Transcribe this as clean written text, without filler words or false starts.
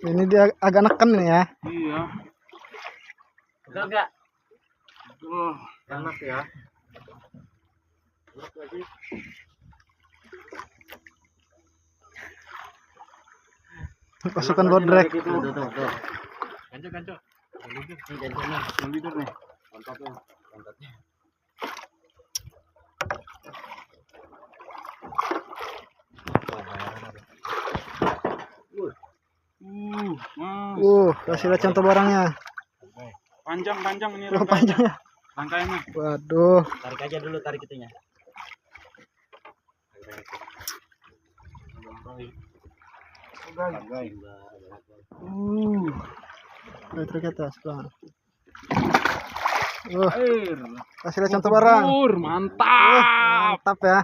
Ini dia agak neken nih ya. Iya. Enggak. Enak ya. Enak lagi. Pasukan bodrek. Tuh. Ganco. Ini ganconya. Yang leader nih. Pantatnya. Kasih lihat contoh barangnya. Panjang ini Oh, panjang ya. rangkaiannya. Waduh. Tarik aja dulu, tarik itunya. Tarik ke atas, pelan. Air. Kasih lihat contoh barang. Mantap. Mantap ya.